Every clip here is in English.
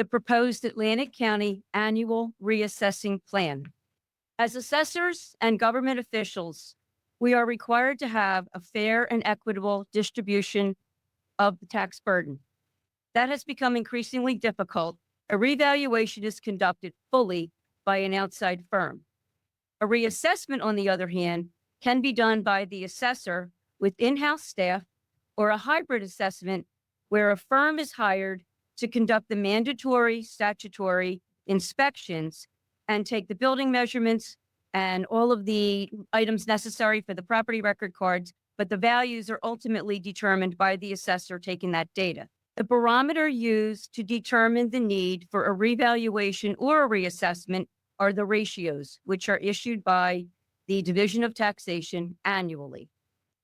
the proposed Atlantic County Annual Reassessing Plan. As assessors and government officials, we are required to have a fair and equitable distribution of the tax burden. That has become increasingly difficult. A revaluation is conducted fully by an outside firm. A reassessment, on the other hand, can be done by the assessor with in-house staff, or a hybrid assessment where a firm is hired to conduct the mandatory statutory inspections and take the building measurements and all of the items necessary for the property record cards, but the values are ultimately determined by the assessor taking that data. The barometer used to determine the need for a revaluation or a reassessment are the ratios, which are issued by the Division of Taxation annually.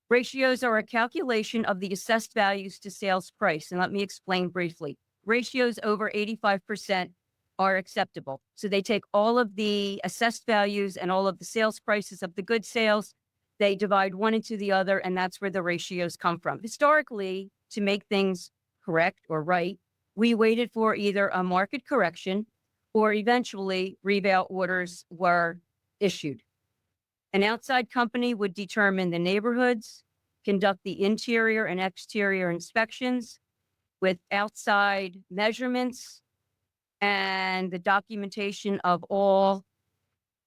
Ratios are a calculation of the assessed values to sales price. And let me explain briefly. Ratios over 85% are acceptable. So they take all of the assessed values and all of the sales prices of the good sales, they divide one into the other, and that's where the ratios come from. Historically, to make things correct or right, we waited for either a market correction or eventually reval orders were issued. An outside company would determine the neighborhoods, conduct the interior and exterior inspections with outside measurements and the documentation of all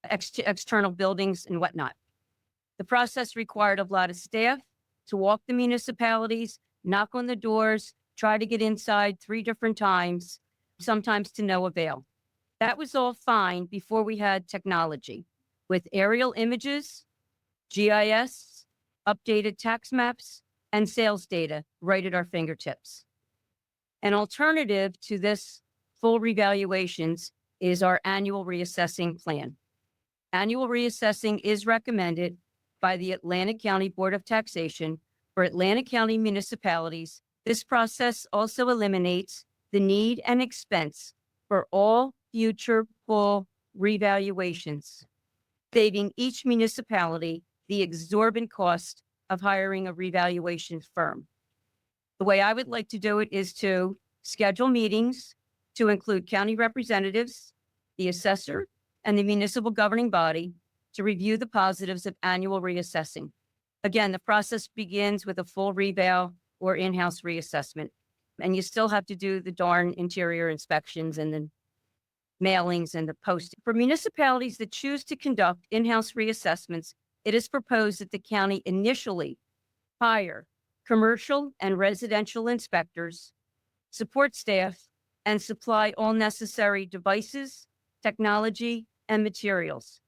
external buildings and whatnot. The process required a lot of staff to walk the municipalities, knock on the doors, try to get inside 3 different times, sometimes to no avail. That was all fine before we had technology with aerial images, GIS, updated tax maps, and sales data right at our fingertips. An alternative to this full revaluations is our annual reassessing plan. Annual reassessing is recommended by the Atlantic County Board of Taxation for Atlantic County municipalities. This process also eliminates the need and expense for all future full revaluations, saving each municipality the exorbitant cost of hiring a revaluation firm. The way I would like to do it is to schedule meetings to include county representatives, the assessor, and the municipal governing body to review the positives of annual reassessing. Again, the process begins with a full reval or in-house reassessment, and you still have to do the darn interior inspections and the mailings and the posting. For municipalities that choose to conduct in-house reassessments, it is proposed that the county initially hire commercial and residential inspectors, support staff, and supply all necessary devices, technology, and materials.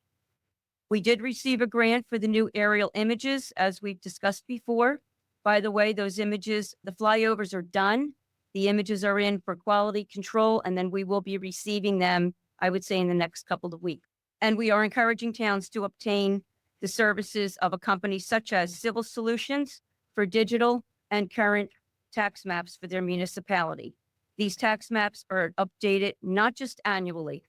We did receive a grant for the new aerial images, as we've discussed before. By the way, those images, the flyovers are done. The images are in for quality control, and then we will be receiving them, I would say, in the next couple of weeks. And we are encouraging towns to obtain the services of a company such as Civil Solutions for digital and current tax maps for their municipality. These tax maps are updated not just annually,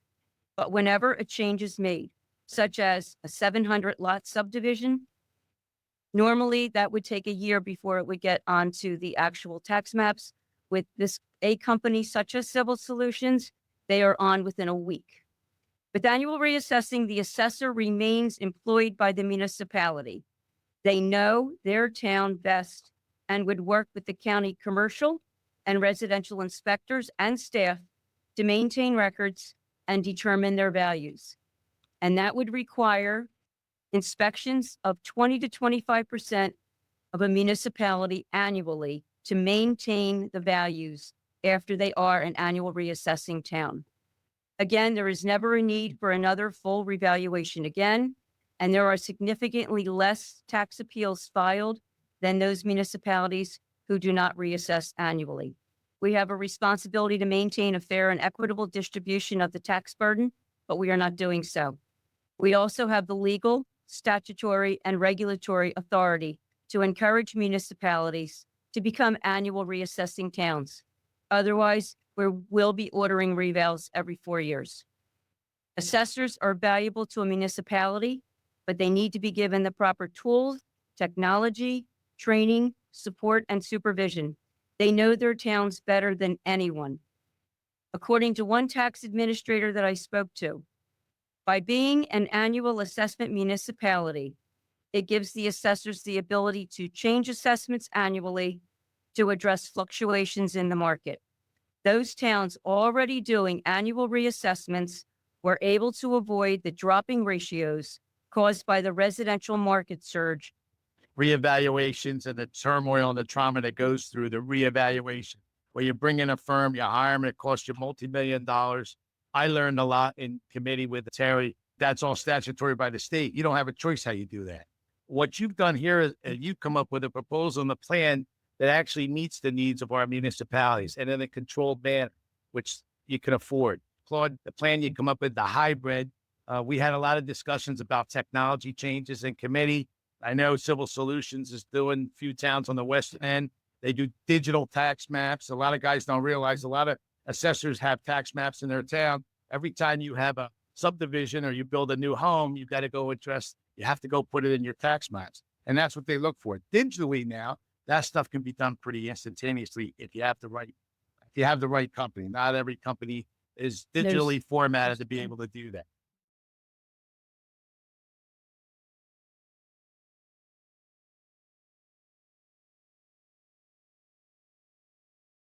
but whenever a change is made, such as a 700 lot subdivision. Normally, that would take a year before it would get onto the actual tax maps. With a company such as Civil Solutions, they are on within a week. With annual reassessing, the assessor remains employed by the municipality. They know their town best and would work with the county commercial and residential inspectors and staff to maintain records and determine their values. And that would require inspections of 20 to 25% of a municipality annually to maintain the values after they are an annual reassessing town. Again, there is never a need for another full revaluation again, and there are significantly less tax appeals filed than those municipalities who do not reassess annually. We have a responsibility to maintain a fair and equitable distribution of the tax burden, but we are not doing so. We also have the legal, statutory, and regulatory authority to encourage municipalities to become annual reassessing towns. Otherwise, we will be ordering revals every 4 years. Assessors are valuable to a municipality, but they need to be given the proper tools, technology, training, support, and supervision. They know their towns better than anyone. According to one tax administrator that I spoke to, by being an annual assessment municipality, it gives the assessors the ability to change assessments annually to address fluctuations in the market. Those towns already doing annual reassessments were able to avoid the dropping ratios caused by the residential market surge. Reevaluations and the turmoil and the trauma that goes through the reevaluation, where you bring in a firm, you hire them, it costs you multi-million dollars. I learned a lot in committee with Terry. That's all statutory by the state. You don't have a choice how you do that. What you've done here is you've come up with a proposal and a plan that actually meets the needs of our municipalities and in a controlled manner, which you can afford. Claude, the plan you come up with, the hybrid, we had a lot of discussions about technology changes in committee. I know Civil Solutions is doing a few towns on the west end. They do digital tax maps. A lot of guys don't realize a lot of assessors have tax maps in their town. Every time you have a subdivision or you build a new home, you've got to go address, you have to go put it in your tax maps. And that's what they look for. Digitally now, that stuff can be done pretty instantaneously if you have the right company. Not every company is digitally formatted to be able to do that.